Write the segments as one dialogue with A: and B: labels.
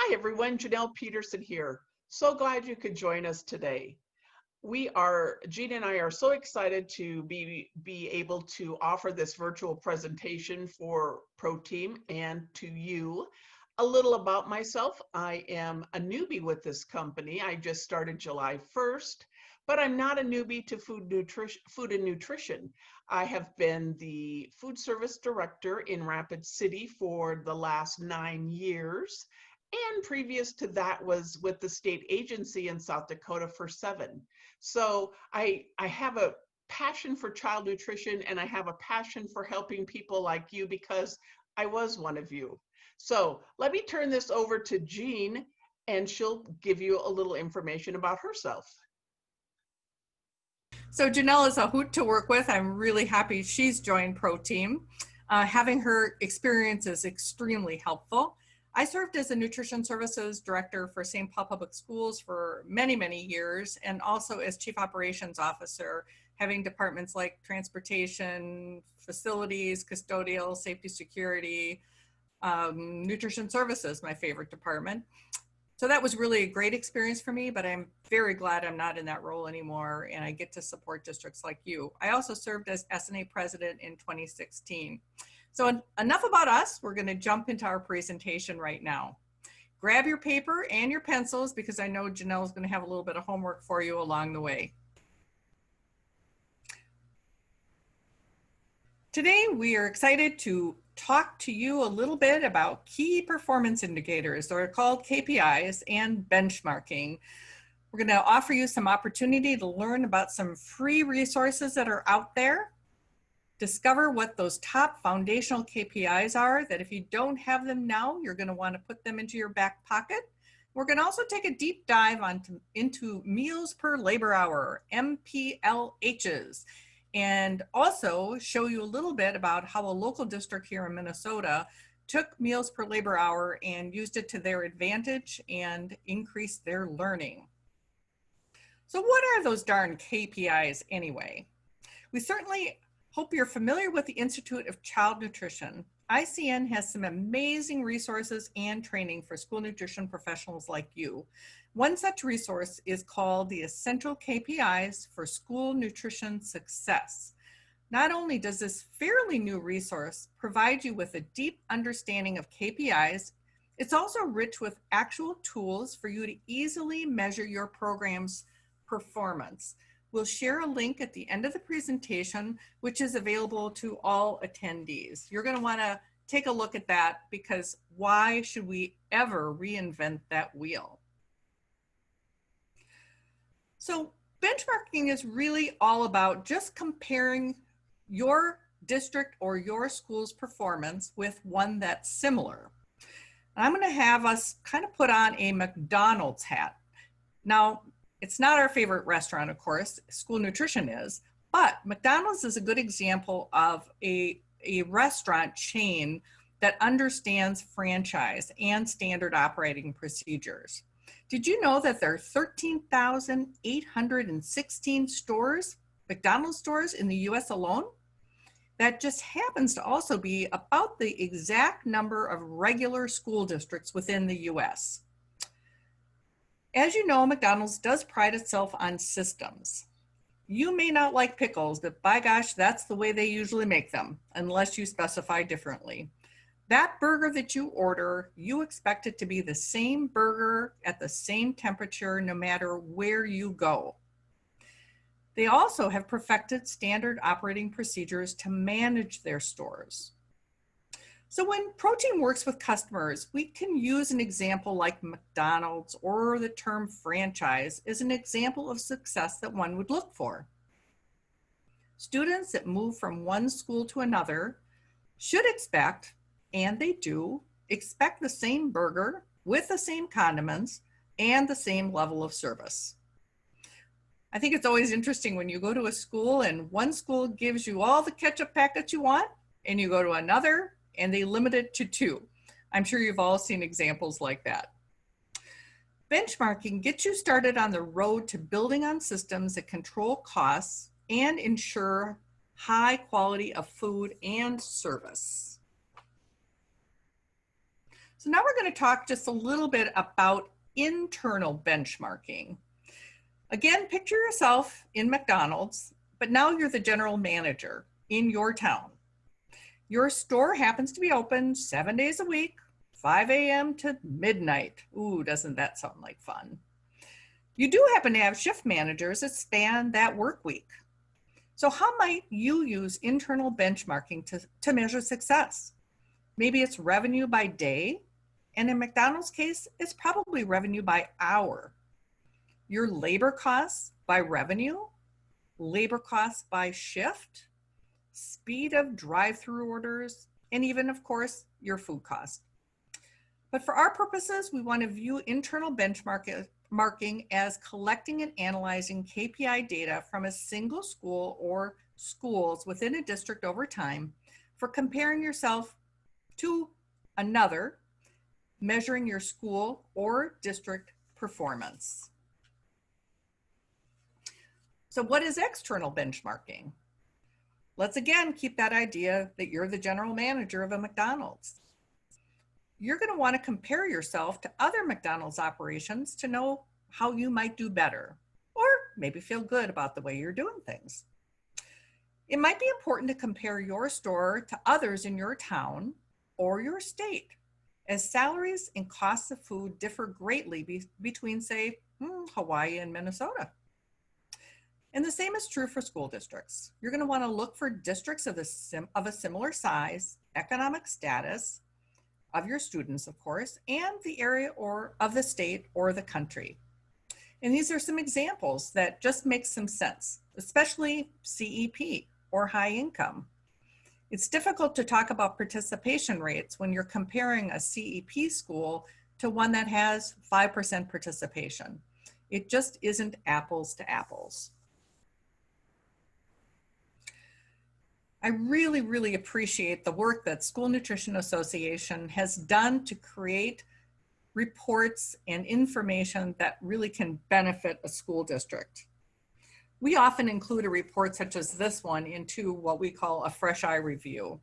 A: Hi everyone, Janelle Peterson here. So glad you could join us today. Jean and I are so excited to be able to offer this virtual presentation for ProTeam and to you. A little about myself. I am a newbie with this company. I just started July 1st, but I'm not a newbie to food and nutrition. I have been the food service director in Rapid City for the last 9 years. And previous to that was with the state agency in South Dakota for 7. So I have a passion for child nutrition, and I have a passion for helping people like you because I was one of you. So let me turn this over to Jean, and she'll give you a little information about herself.
B: So Janelle is a hoot to work with. I'm really happy she's joined ProTeam. Having her experience is extremely helpful. I served as a nutrition services director for St. Paul Public Schools for many, many years, and also as chief operations officer, having departments like transportation, facilities, custodial, safety, security, nutrition services, my favorite department. So that was really a great experience for me, but I'm very glad I'm not in that role anymore, and I get to support districts like you. I also served as CSNA president in 2016. So enough about us. We're going to jump into our presentation right now. Grab your paper and your pencils because I know Janelle is going to have a little bit of homework for you along the way. Today, we are excited to talk to you a little bit about key performance indicators, or called KPIs, and benchmarking. We're going to offer you some opportunity to learn about some free resources that are out there. Discover what those top foundational KPIs are, that if you don't have them now, you're going to want to put them into your back pocket. We're going to also take a deep dive into meals per labor hour, MPLHs, and also show you a little bit about how a local district here in Minnesota took meals per labor hour and used it to their advantage and increased their learning. So what are those darn KPIs anyway? We certainly hope you're familiar with the Institute of Child Nutrition. ICN has some amazing resources and training for school nutrition professionals like you. One such resource is called the Essential KPIs for School Nutrition Success. Not only does this fairly new resource provide you with a deep understanding of KPIs, it's also rich with actual tools for you to easily measure your program's performance. We'll share a link at the end of the presentation, which is available to all attendees. You're going to want to take a look at that, because why should we ever reinvent that wheel? So benchmarking is really all about just comparing your district or your school's performance with one that's similar. I'm going to have us kind of put on a McDonald's hat. Now, it's not our favorite restaurant, of course, school nutrition is, but McDonald's is a good example of a restaurant chain that understands franchise and standard operating procedures. Did you know that there are 13,816 stores, McDonald's stores in the US alone? That just happens to also be about the exact number of regular school districts within the US. As you know, McDonald's does pride itself on systems. You may not like pickles, but by gosh, that's the way they usually make them, unless you specify differently. That burger that you order, you expect it to be the same burger at the same temperature, no matter where you go. They also have perfected standard operating procedures to manage their stores. So when ProTeam works with customers, we can use an example like McDonald's or the term franchise as an example of success that one would look for. Students that move from one school to another should expect, and they do, expect the same burger with the same condiments and the same level of service. I think it's always interesting when you go to a school and one school gives you all the ketchup packets you want, and you go to another and they limit it to 2. I'm sure you've all seen examples like that. Benchmarking gets you started on the road to building on systems that control costs and ensure high quality of food and service. So So now we're going to talk just a little bit about internal benchmarking. Again, picture yourself in McDonald's, but now you're the general manager in your town. Your store happens to be open 7 days a week, 5 a.m. to midnight. Ooh, doesn't that sound like fun? You do happen to have shift managers that span that work week. So how might you use internal benchmarking to measure success? Maybe it's revenue by day, and in McDonald's case, it's probably revenue by hour. Your labor costs by revenue, labor costs by shift, speed of drive-through orders, and even, of course, your food cost. But for our purposes, we want to view internal benchmarking as collecting and analyzing KPI data from a single school or schools within a district over time for comparing yourself to another, measuring your school or district performance. So what is external benchmarking? Let's again keep that idea that you're the general manager of a McDonald's. You're going to want to compare yourself to other McDonald's operations to know how you might do better, or maybe feel good about the way you're doing things. It might be important to compare your store to others in your town or your state, as salaries and costs of food differ greatly between, say, Hawaii and Minnesota. And the same is true for school districts. You're going to want to look for districts of a similar size, economic status of your students, of course, and the area or of the state or the country. And these are some examples that just make some sense, especially CEP or high income. It's difficult to talk about participation rates when you're comparing a CEP school to one that has 5% participation. It just isn't apples to apples. I really, really appreciate the work that School Nutrition Association has done to create reports and information that really can benefit a school district. We often include a report such as this one into what we call a fresh eye review.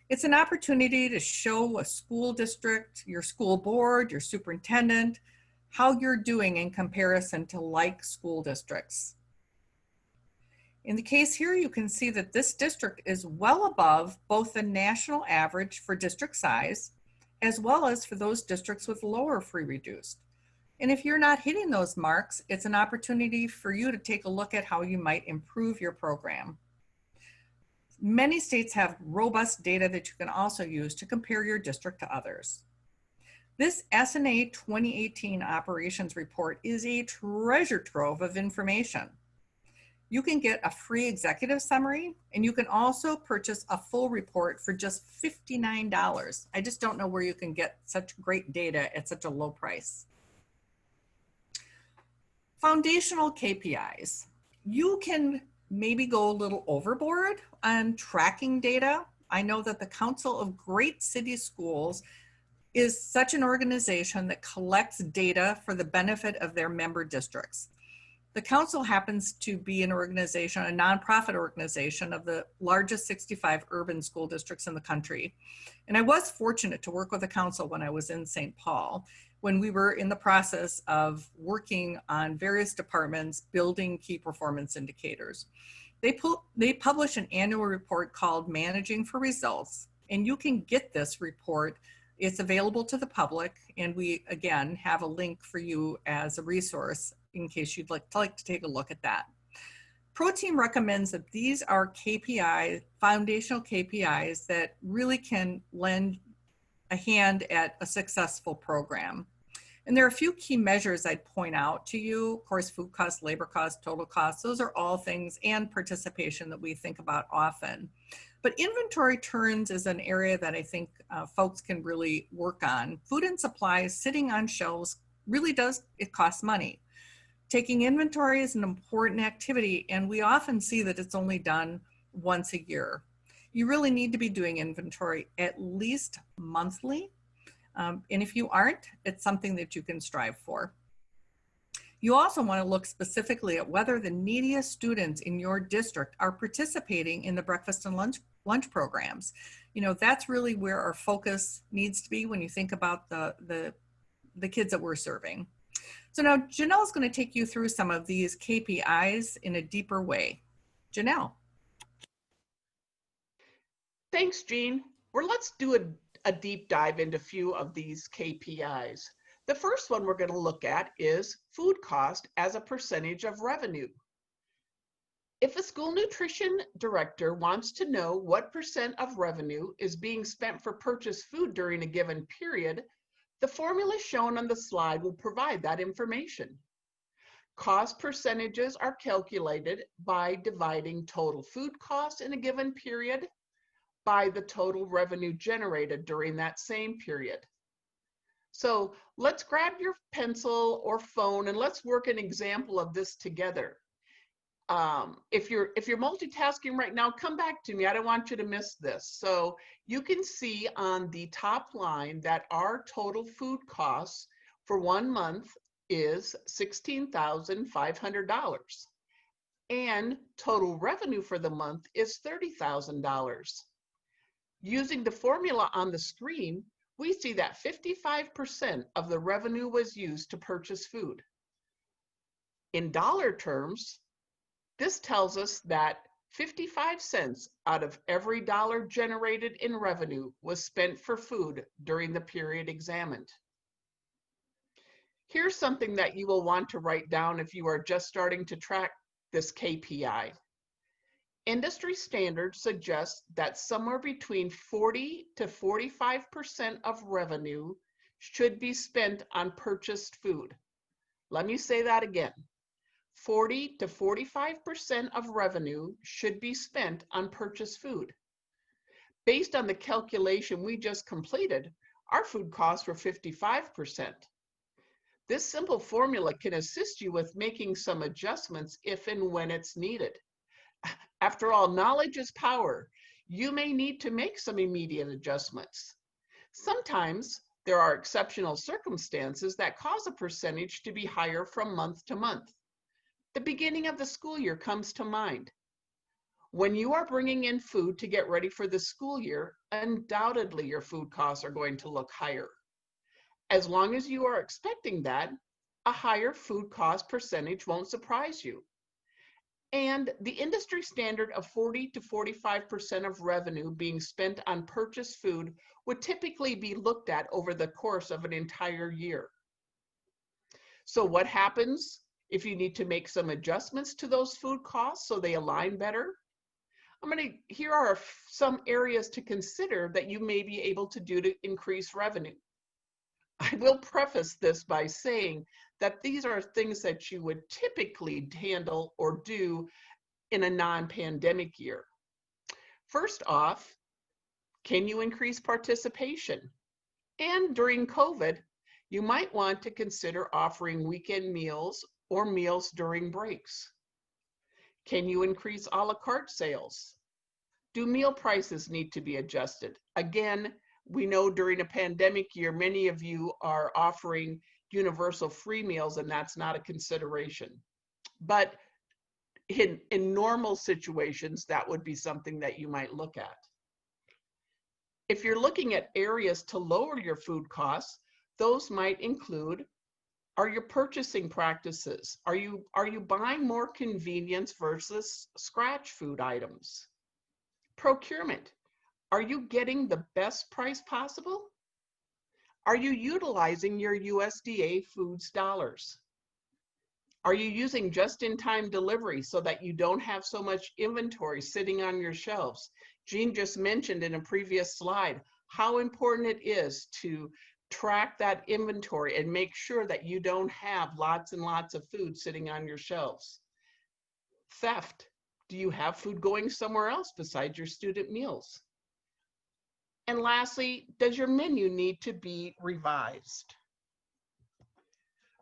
B: It's an opportunity to show a school district, your school board, your superintendent, how you're doing in comparison to like school districts. In the case here, you can see that this district is well above both the national average for district size, as well as for those districts with lower free reduced. And if you're not hitting those marks, it's an opportunity for you to take a look at how you might improve your program. Many states have robust data that you can also use to compare your district to others. This CSNA 2018 operations report is a treasure trove of information. You can get a free executive summary, and you can also purchase a full report for just $59. I just don't know where you can get such great data at such a low price. Foundational KPIs. You can maybe go a little overboard on tracking data. I know that the Council of Great City Schools is such an organization that collects data for the benefit of their member districts. The council happens to be an organization, a nonprofit organization of the largest 65 urban school districts in the country. And I was fortunate to work with the council when I was in St. Paul, when we were in the process of working on various departments, building key performance indicators. They publish an annual report called Managing for Results, and you can get this report. It's available to the public, and we, again, have a link for you as a resource in case you'd like to take a look at that. ProTeam recommends that these are KPIs, foundational KPIs that really can lend a hand at a successful program. And there are a few key measures I'd point out to you. Of course, food costs, labor costs, total costs, those are all things, and participation that we think about often. But inventory turns is an area that I think folks can really work on. Food and supplies sitting on shelves really it costs money. Taking inventory is an important activity, and we often see that it's only done once a year. You really need to be doing inventory at least monthly. And if you aren't, it's something that you can strive for. You also want to look specifically at whether the neediest students in your district are participating in the breakfast and lunch programs. You know, that's really where our focus needs to be when you think about the kids that we're serving. So now Janelle is going to take you through some of these KPIs in a deeper way. Janelle.
A: Thanks, Jean. Let's do a deep dive into a few of these KPIs. The first one we're going to look at is food cost as a percentage of revenue. If a school nutrition director wants to know what percent of revenue is being spent for purchased food during a given period, the formula shown on the slide will provide that information. Cost percentages are calculated by dividing total food costs in a given period by the total revenue generated during that same period. So let's grab your pencil or phone and let's work an example of this together. If you're multitasking right now, come back to me. I don't want you to miss this. So you can see on the top line that our total food costs for 1 month is $16,500, and total revenue for the month is $30,000. Using the formula on the screen, we see that 55% of the revenue was used to purchase food. In dollar terms, this tells us that 55 cents out of every dollar generated in revenue was spent for food during the period examined. Here's something that you will want to write down if you are just starting to track this KPI. Industry standards suggest that somewhere between 40 to 45% of revenue should be spent on purchased food. Let me say that again. 40 to 45% of revenue should be spent on purchased food. Based on the calculation we just completed, our food costs were 55%. This simple formula can assist you with making some adjustments if and when it's needed. After all, knowledge is power. You may need to make some immediate adjustments. Sometimes there are exceptional circumstances that cause a percentage to be higher from month to month. The beginning of the school year comes to mind. When you are bringing in food to get ready for the school year, undoubtedly your food costs are going to look higher. As long as you are expecting that, a higher food cost percentage won't surprise you. And the industry standard of 40 to 45% of revenue being spent on purchased food would typically be looked at over the course of an entire year. So what happens if you need to make some adjustments to those food costs so they align better? Here are some areas to consider that you may be able to do to increase revenue. I will preface this by saying that these are things that you would typically handle or do in a non-pandemic year. First off, can you increase participation? And during COVID, you might want to consider offering weekend meals or meals during breaks. Can you increase a la carte sales? Do meal prices need to be adjusted? Again, we know during a pandemic year, many of you are offering universal free meals, and that's not a consideration. But in normal situations, that would be something that you might look at. If you're looking at areas to lower your food costs, those might include, are your purchasing practices? Are you buying more convenience versus scratch food items? Procurement. Are you getting the best price possible? Are you utilizing your USDA foods dollars? Are you using just-in-time delivery so that you don't have so much inventory sitting on your shelves? Jean just mentioned in a previous slide how important it is to track that inventory and make sure that you don't have lots and lots of food sitting on your shelves. Theft. Do you have food going somewhere else besides your student meals? And lastly, does your menu need to be revised?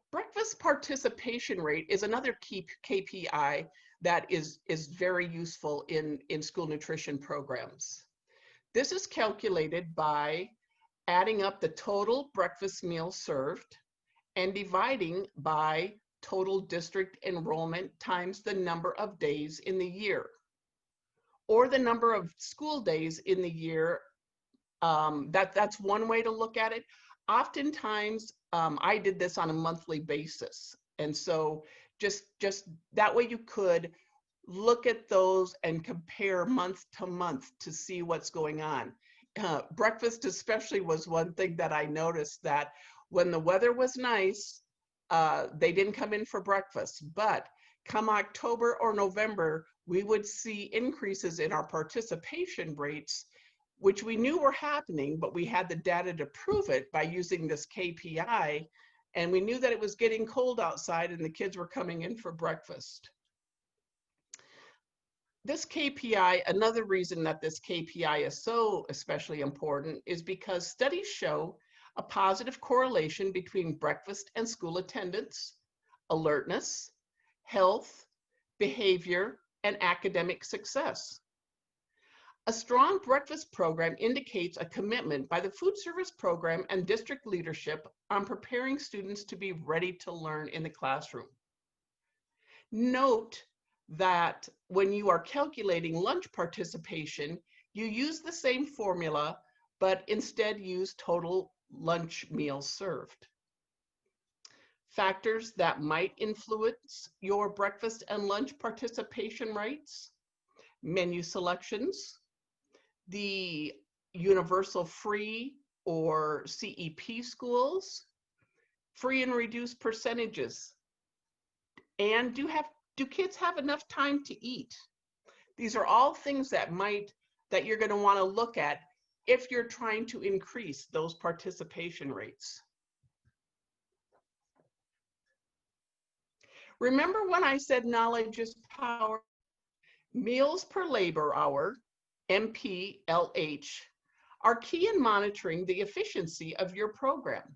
A: Breakfast participation rate is another key KPI that is very useful in school nutrition programs. This is calculated by adding up the total breakfast meals served and dividing by total district enrollment times the number of days in the year, or the number of school days in the year. That's one way to look at it. Oftentimes, I did this on a monthly basis. And so just that way you could look at those and compare month to month to see what's going on. Breakfast especially was one thing that I noticed, that when the weather was nice, they didn't come in for breakfast. But come October or November, we would see increases in our participation rates, which we knew were happening, but we had the data to prove it by using this KPI. And we knew that it was getting cold outside and the kids were coming in for breakfast. This KPI, another reason that this KPI is so especially important is because studies show a positive correlation between breakfast and school attendance, alertness, health, behavior, and academic success. A strong breakfast program indicates a commitment by the food service program and district leadership on preparing students to be ready to learn in the classroom. Note that when you are calculating lunch participation, you use the same formula, but instead use total lunch meals served. Factors that might influence your breakfast and lunch participation rates: menu selections, the universal free or CEP schools, free and reduced percentages, and do kids have enough time to eat? These are all things that you're going to want to look at if you're trying to increase those participation rates. Remember when I said knowledge is power? Meals per labor hour, MPLH, are key in monitoring the efficiency of your program.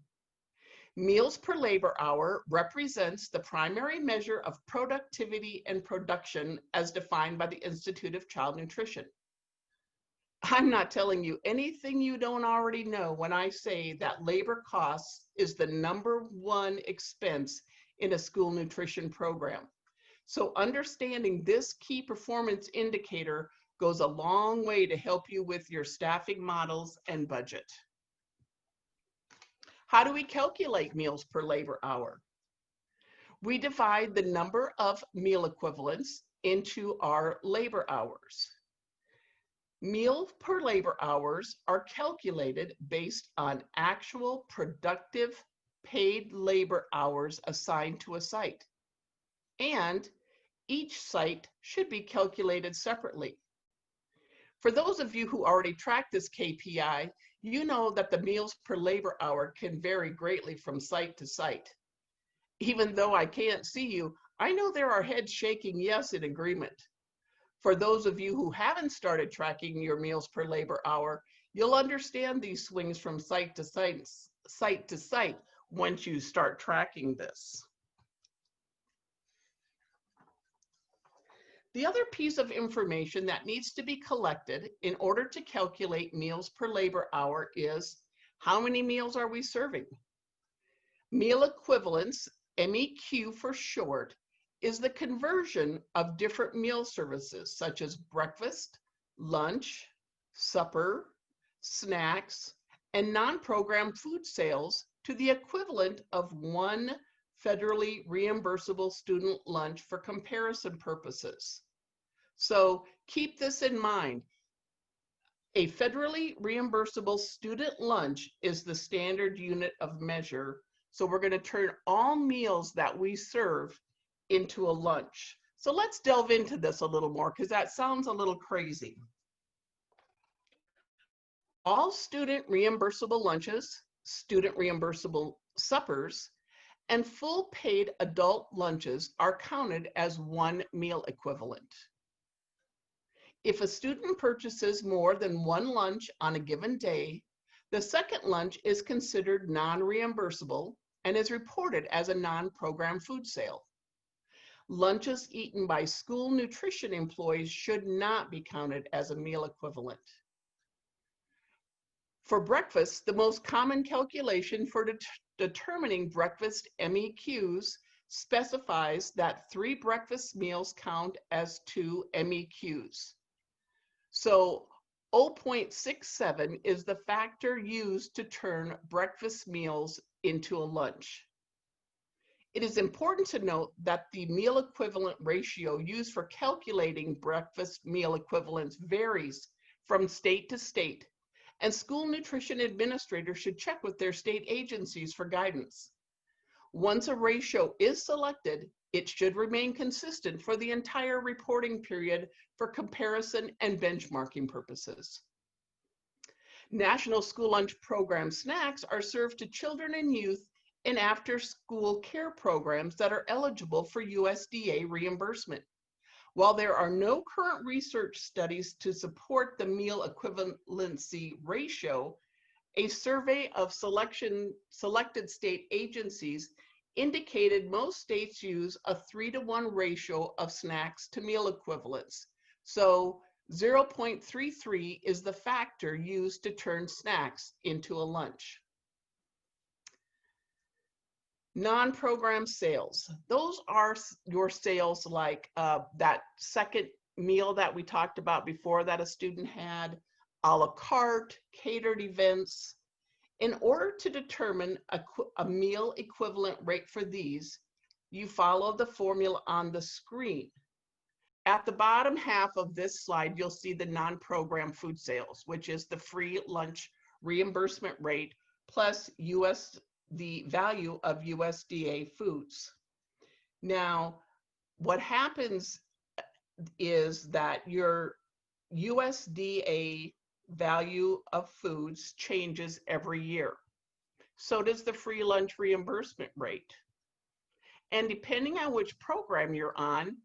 A: Meals per labor hour represents the primary measure of productivity and production as defined by the Institute of Child Nutrition. I'm not telling you anything you don't already know when I say that labor costs is the #1 expense in a school nutrition program. So understanding this key performance indicator goes a long way to help you with your staffing models and budget. How do we calculate meals per labor hour? We divide the number of meal equivalents into our labor hours. Meals per labor hours are calculated based on actual productive paid labor hours assigned to a site. And each site should be calculated separately. For those of you who already track this KPI, you know that the meals per labor hour can vary greatly from site to site. Even though I can't see you, I know there are heads shaking yes in agreement. For those of you who haven't started tracking your meals per labor hour, you'll understand these swings from site to site once you start tracking this. The other piece of information that needs to be collected in order to calculate meals per labor hour is how many meals are we serving? Meal equivalents, MEQ for short, is the conversion of different meal services such as breakfast, lunch, supper, snacks, and non-program food sales to the equivalent of one federally reimbursable student lunch for comparison purposes. So keep this in mind. A federally reimbursable student lunch is the standard unit of measure. So we're going to turn all meals that we serve into a lunch. So let's delve into this a little more because that sounds a little crazy. All student reimbursable lunches, student reimbursable suppers, and full paid adult lunches are counted as one meal equivalent. If a student purchases more than one lunch on a given day, the second lunch is considered non-reimbursable and is reported as a non-program food sale. Lunches eaten by school nutrition employees should not be counted as a meal equivalent. For breakfast, the most common calculation for determining breakfast MEQs specifies that 3 breakfast meals count as 2 MEQs. So 0.67 is the factor used to turn breakfast meals into a lunch. It is important to note that the meal equivalent ratio used for calculating breakfast meal equivalents varies from state to state, and school nutrition administrators should check with their state agencies for guidance. Once a ratio is selected, it should remain consistent for the entire reporting period for comparison and benchmarking purposes. National School Lunch Program snacks are served to children and youth in after-school care programs that are eligible for USDA reimbursement. While there are no current research studies to support the meal equivalency ratio, a survey of selected state agencies indicated most states use a 3-to-1 ratio of snacks to meal equivalents. So 0.33 is the factor used to turn snacks into a lunch. Non-program sales. Those are your sales like that second meal that we talked about before that a student had, a la carte, catered events. In order to determine a meal equivalent rate for these, you follow the formula on the screen. At the bottom half of this slide, you'll see the non-program food sales, which is the free lunch reimbursement rate plus the value of USDA foods. Now, what happens is that your USDA value of foods changes every year. So does the free lunch reimbursement rate. And depending on which program you're on,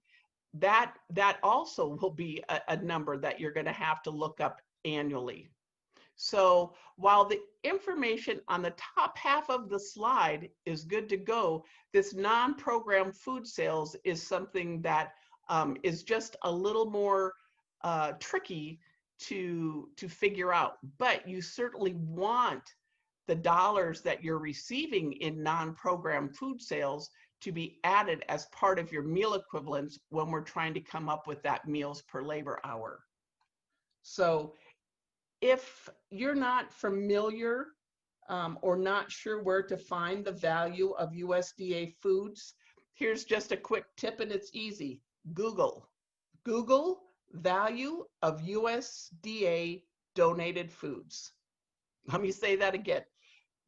A: that also will be a number that you're going to have to look up annually. So while the information on the top half of the slide is good to go, this non-program food sales is something that is just a little more tricky to figure out. But you certainly want the dollars that you're receiving in non-program food sales to be added as part of your meal equivalents when we're trying to come up with that meals per labor hour. So if you're not familiar or not sure where to find the value of USDA foods, here's just a quick tip and it's easy. Google value of USDA donated foods. Let me say that again.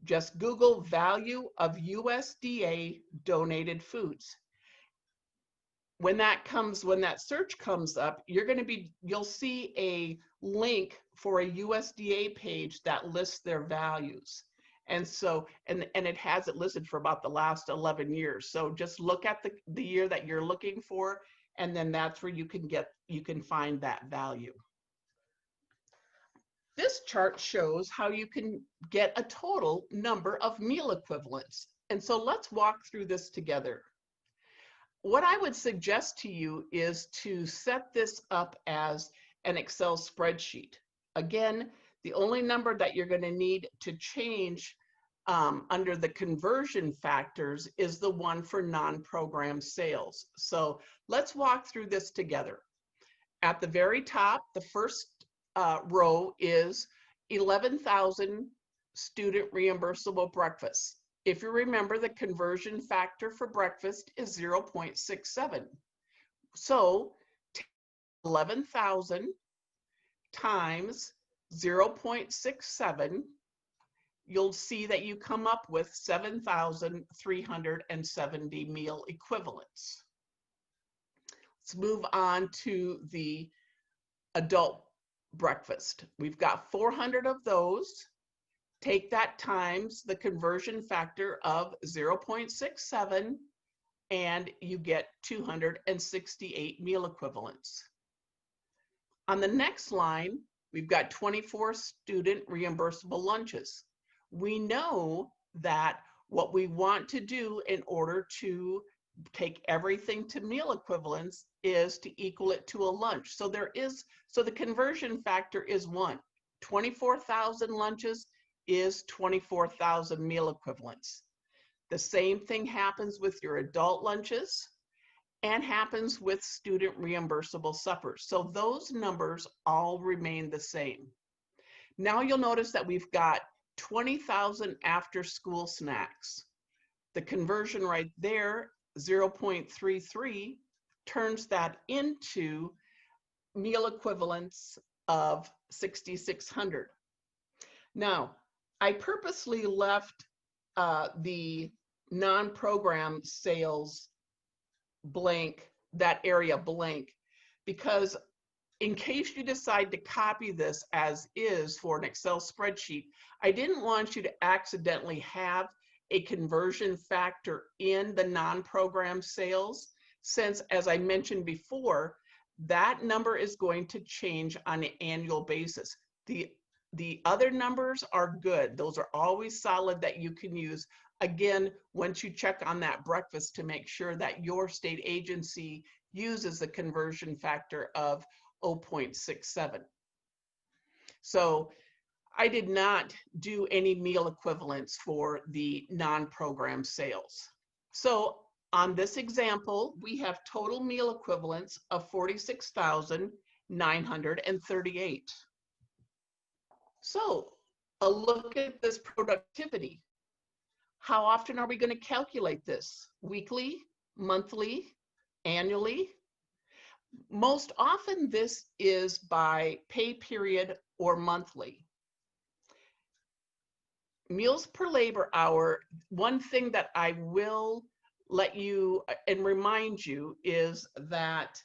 A: Just Google value of USDA donated foods. When that search comes up, you'll see a link for a USDA page that lists their values. And so, and it has it listed for about the last 11 years. So just look at the year that you're looking for, and then that's where you can find that value. This chart shows how you can get a total number of meal equivalents. And so let's walk through this together. What I would suggest to you is to set this up as an Excel spreadsheet. Again, the only number that you're going to need to change under the conversion factors is the one for non-program sales. So let's walk through this together. At the very top, the first row is 11,000 student reimbursable breakfasts. If you remember, the conversion factor for breakfast is 0.67. So 11,000 times 0.67, you'll see that you come up with 7,370 meal equivalents. Let's move on to the adult breakfast. We've got 400 of those. Take that times the conversion factor of 0.67 and you get 268 meal equivalents. On the next line, we've got 24 student reimbursable lunches. We know that what we want to do in order to take everything to meal equivalents is to equal it to a lunch. So the conversion factor is 1. 24,000 lunches is 24,000 meal equivalents. The same thing happens with your adult lunches and happens with student reimbursable suppers. So those numbers all remain the same. Now you'll notice that we've got 20,000 after school snacks. The conversion right there, 0.33, turns that into meal equivalents of 6,600. Now, I purposely left the non-program sales blank, that area blank, because in case you decide to copy this as is for an Excel spreadsheet, I didn't want you to accidentally have a conversion factor in the non-program sales, since, as I mentioned before, that number is going to change on an annual basis. The other numbers are good. Those are always solid that you can use. Again, once you check on that breakfast to make sure that your state agency uses a conversion factor of 0.67. So I did not do any meal equivalents for the non-program sales. So on this example, we have total meal equivalents of 46,938. So a look at this productivity. How often are we going to calculate this? Weekly, monthly, annually? Most often this is by pay period or monthly. Meals per labor hour, one thing that I will let you and remind you is that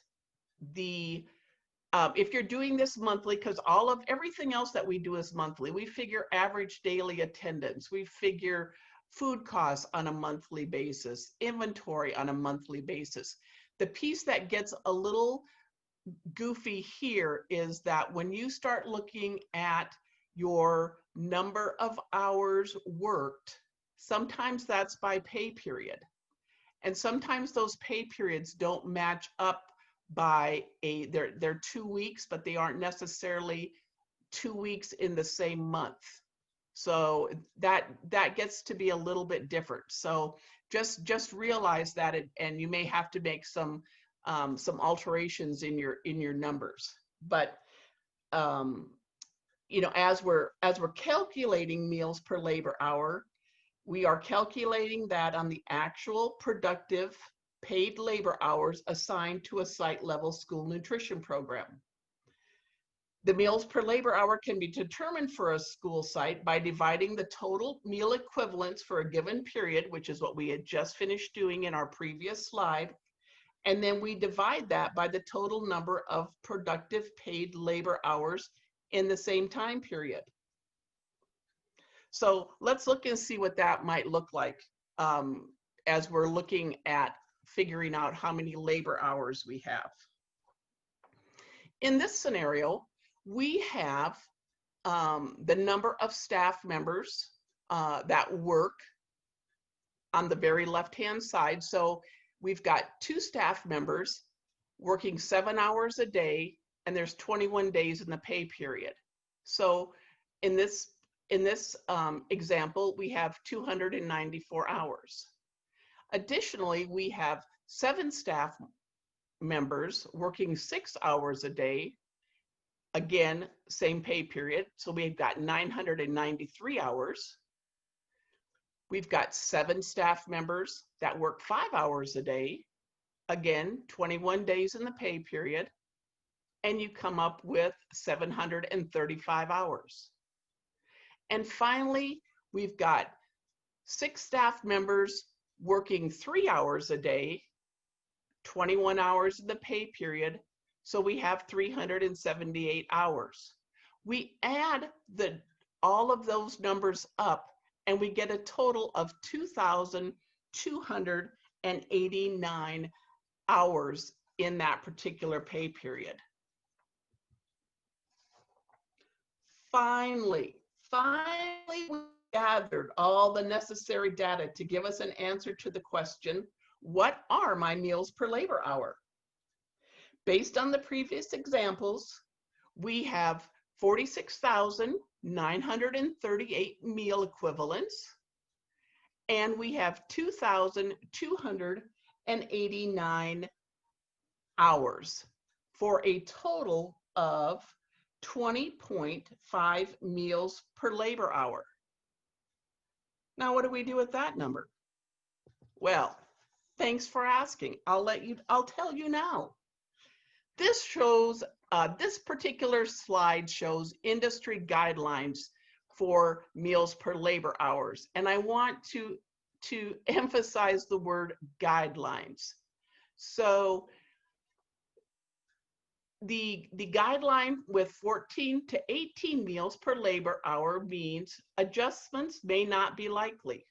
A: if you're doing this monthly, because everything else that we do is monthly, we figure average daily attendance, we figure food costs on a monthly basis, inventory on a monthly basis. The piece that gets a little goofy here is that when you start looking at your number of hours worked, sometimes that's by pay period. And sometimes those pay periods don't match up by they're 2 weeks, but they aren't necessarily 2 weeks in the same month. So that gets to be a little bit different. So just realize that, and you may have to make some alterations in your numbers. But you know, as we're calculating meals per labor hour, we are calculating that on the actual productive paid labor hours assigned to a site level school nutrition program. The meals per labor hour can be determined for a school site by dividing the total meal equivalents for a given period, which is what we had just finished doing in our previous slide. And then we divide that by the total number of productive paid labor hours in the same time period. So let's look and see what that might look like as we're looking at figuring out how many labor hours we have. In this scenario, we have the number of staff members that work on the very left-hand side. So we've got 2 staff members working 7 hours a day, and there's 21 days in the pay period. So in this example, we have 294 hours. Additionally, we have 7 staff members working 6 hours a day. Again, same pay period. So we've got 993 hours. We've got 7 staff members that work 5 hours a day. Again, 21 days in the pay period. And you come up with 735 hours. And finally, we've got 6 staff members working 3 hours a day, 21 hours in the pay period. So we have 378 hours. We add all of those numbers up and we get a total of 2,289 hours in that particular pay period. Finally, we gathered all the necessary data to give us an answer to the question, what are my meals per labor hour? Based on the previous examples, we have 46,938 meal equivalents, and we have 2,289 hours for a total of 20.5 meals per labor hour. Now, what do we do with that number? Well, thanks for asking. I'll tell you now. This shows, this particular slide shows industry guidelines for meals per labor hours. And I want to emphasize the word guidelines. So the guideline with 14 to 18 meals per labor hour means adjustments may not be likely.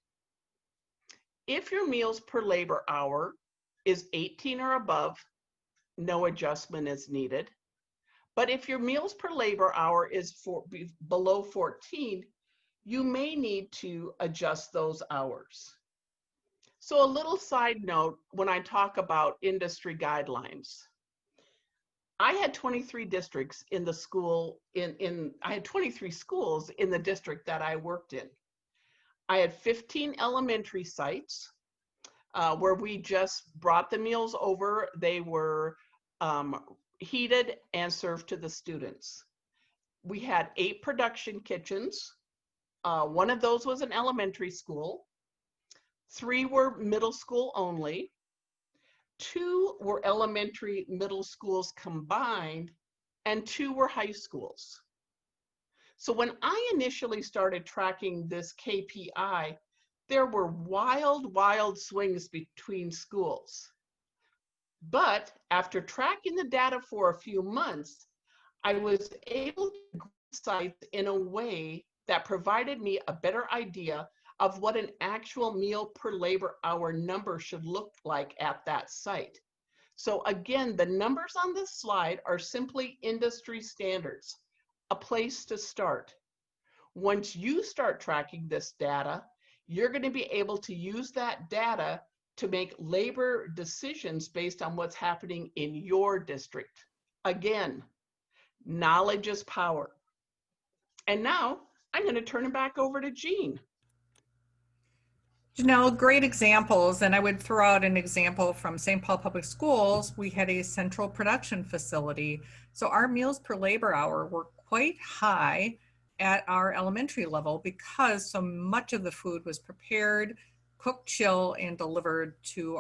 A: If your meals per labor hour is 18 or above, no adjustment is needed. But if your meals per labor hour is below 14, you may need to adjust those hours. So a little side note when I talk about industry guidelines. I had 23 districts in the school, I had 23 schools in the district that I worked in. I had 15 elementary sites where we just brought the meals over. They were heated and served to the students. We had 8 production kitchens. One of those was an elementary school. 3 were middle school only. 2 were elementary middle schools combined, and 2 were high schools. So when I initially started tracking this KPI, there were wild swings between schools. But after tracking the data for a few months, I was able to group sites in a way that provided me a better idea of what an actual meal per labor hour number should look like at that site. So again, the numbers on this slide are simply industry standards, a place to start. Once you start tracking this data, you're going to be able to use that data to make labor decisions based on what's happening in your district. Again, knowledge is power. And now I'm going to turn it back over to Jean.
B: Janelle, great examples. And I would throw out an example from St. Paul Public Schools. We had a central production facility. So our meals per labor hour were quite high at our elementary level because so much of the food was prepared, cooked, chill, and delivered to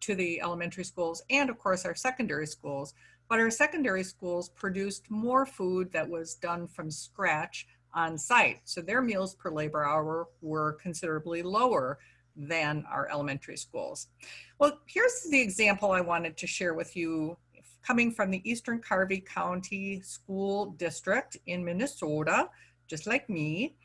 B: the elementary schools and of course our secondary schools. But our secondary schools produced more food that was done from scratch on site. So their meals per labor hour were considerably lower than our elementary schools. Well, here's the example I wanted to share with you coming from the Eastern Carvey County School District in Minnesota, just like me.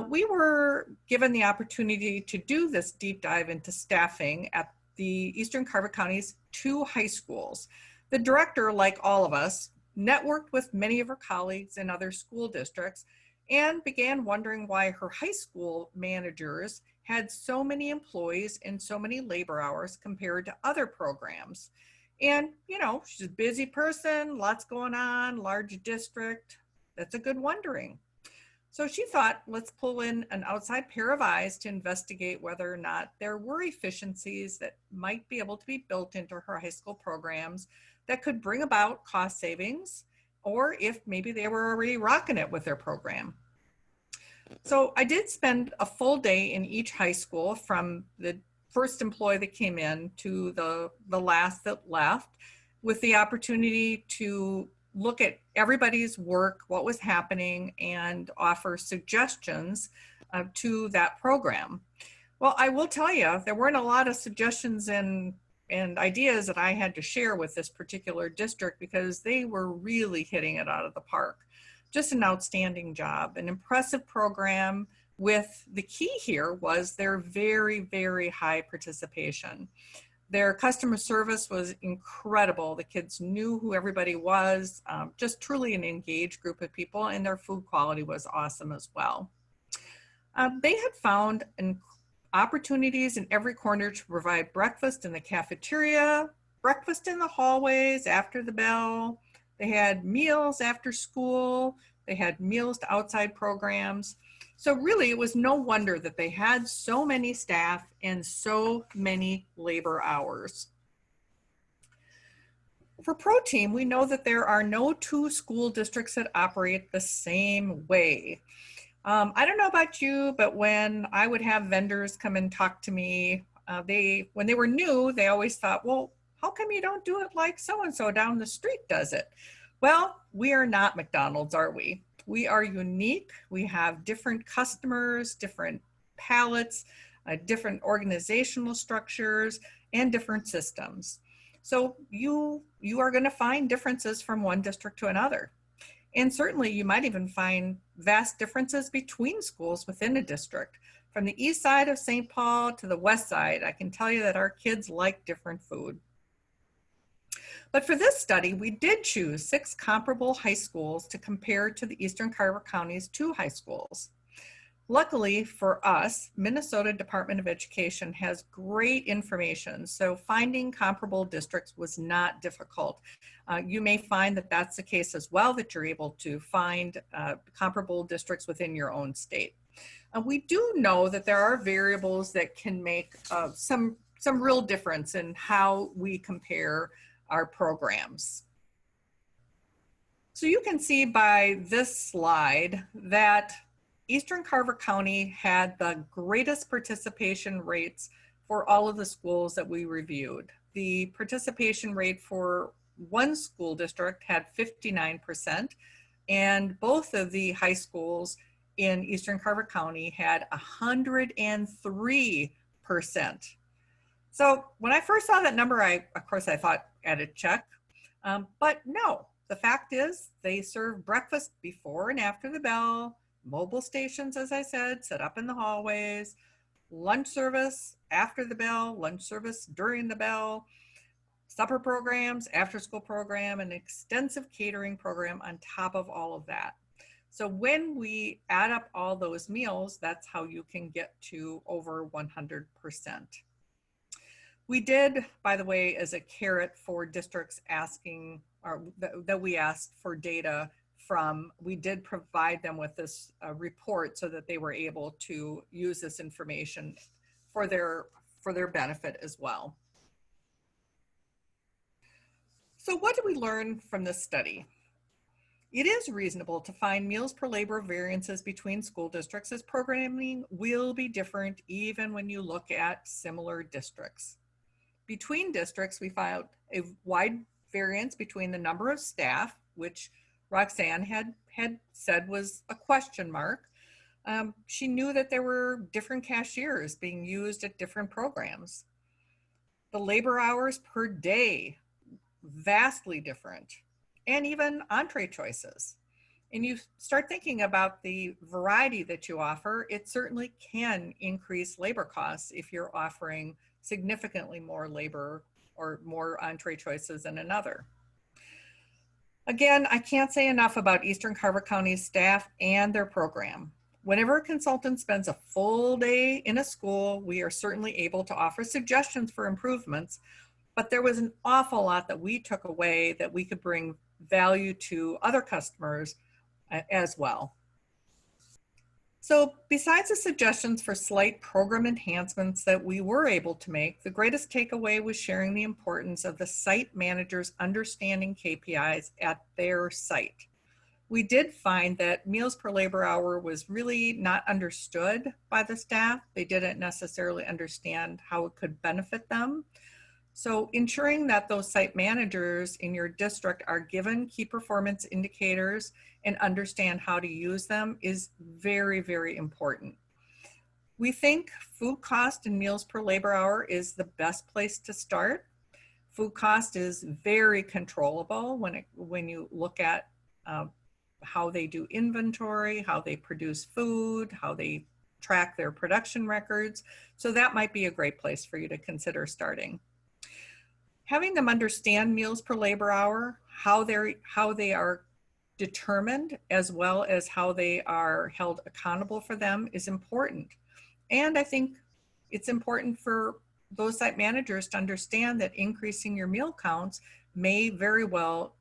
B: We were given the opportunity to do this deep dive into staffing at the Eastern Carver County's 2 high schools. The director, like all of us, networked with many of her colleagues in other school districts and began wondering why her high school managers had so many employees and so many labor hours compared to other programs. And, you know, she's a busy person, lots going on, large district. That's a good wondering. So she thought, let's pull in an outside pair of eyes to investigate whether or not there were efficiencies that might be able to be built into her high school programs that could bring about cost savings, or if maybe they were already rocking it with their program. So I did spend a full day in each high school from the first employee that came in to the last that left, with the opportunity to look at everybody's work, what was happening, and offer suggestions to that program. Well, I will tell you, there weren't a lot of suggestions and ideas that I had to share with this particular district because they were really hitting it out of the park. Just an outstanding job, an impressive program with the key here was their very high participation. Their customer service was incredible. The kids knew who everybody was, just truly an engaged group of people, and their food quality was awesome as well. They had found opportunities in every corner to provide breakfast in the cafeteria, breakfast in the hallways after the bell. They had meals after school. They had meals to outside programs. So really, it was no wonder that they had so many staff and so many labor hours. For protein, we know that there are no two school districts that operate the same way. I don't know about you, but when I would have vendors come and talk to me, when they were new, they always thought, well, how come you don't do it like so-and-so down the street does it? Well, we are not McDonald's, are we? We are unique. We have different customers, different palates, different organizational structures, and different systems. So you are going to find differences from one district to another. And certainly you might even find vast differences between schools within a district. From the east side of St. Paul to the west side, I can tell you that our kids like different food. But for this study, we did choose 6 comparable high schools to compare to the Eastern Carver County's 2 high schools. Luckily for us, Minnesota Department of Education has great information, so finding comparable districts was not difficult. You may find that that's the case as well, that you're able to find comparable districts within your own state. We do know that there are variables that can make some real difference in how we compare our programs. So you can see by this slide that Eastern Carver County had the greatest participation rates for all of the schools that we reviewed. The participation rate for one school district had 59%, and both of the high schools in Eastern Carver County had 103%. So when I first saw that number, of course I thought added check, but no, the fact is they serve breakfast before and after the bell, mobile stations, as I said, set up in the hallways, lunch service after the bell, lunch service during the bell, supper programs, after school program, an extensive catering program on top of all of that. So when we add up all those meals, that's how you can get to over 100%. We did, by the way, as a carrot for districts asking, or that we asked for data from, we did provide them with this report so that they were able to use this information for their benefit as well. So what did we learn from this study? It is reasonable to find meals per labor variances between school districts, as programming will be different even when you look at similar districts. Between districts, we found a wide variance between the number of staff, which Roxanne had said was a question mark. She knew that there were different cashiers being used at different programs. The labor hours per day, vastly different, and even entree choices. And you start thinking about the variety that you offer, it certainly can increase labor costs if you're offering significantly more labor or more entree choices than another. Again, I can't say enough about Eastern Carver County's staff and their program. Whenever a consultant spends a full day in a school, we are certainly able to offer suggestions for improvements, but there was an awful lot that we took away that we could bring value to other customers as well. So besides the suggestions for slight program enhancements that we were able to make, the greatest takeaway was sharing the importance of the site managers understanding KPIs at their site. We did find that meals per labor hour was really not understood by the staff. They didn't necessarily understand how it could benefit them. So ensuring that those site managers in your district are given key performance indicators and understand how to use them is very, very important. We think food cost and meals per labor hour is the best place to start. Food cost is very controllable when you look at how they do inventory, how they produce food, how they track their production records. So that might be a great place for you to consider starting. Having them understand meals per labor hour, how they are determined, as well as how they are held accountable for them is important. And I think it's important for those site managers to understand that increasing your meal counts may very well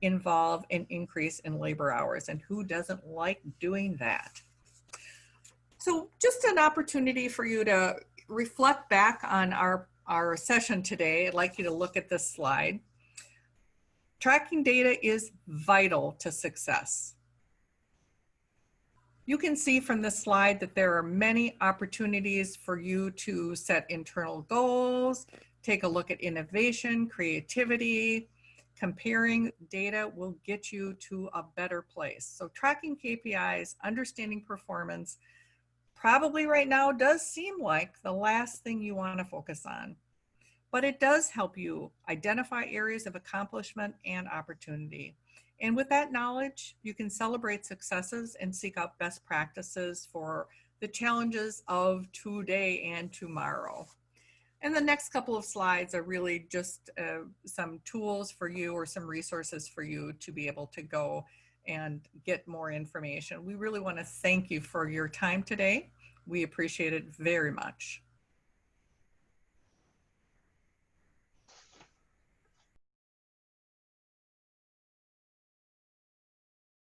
B: involve an increase in labor hours, and who doesn't like doing that? So just an opportunity for you to reflect back on our session today. I'd like you to look at this slide. Tracking data is vital to success. You can see from this slide that there are many opportunities for you to set internal goals, take a look at innovation, creativity. Comparing data will get you to a better place. So tracking KPIs, understanding performance, probably right now does seem like the last thing you want to focus on, but it does help you identify areas of accomplishment and opportunity. And with that knowledge, you can celebrate successes and seek out best practices for the challenges of today and tomorrow. And the next couple of slides are really just some tools for you or some resources for you to be able to go and get more information. We really want to thank you for your time today. We appreciate it very much.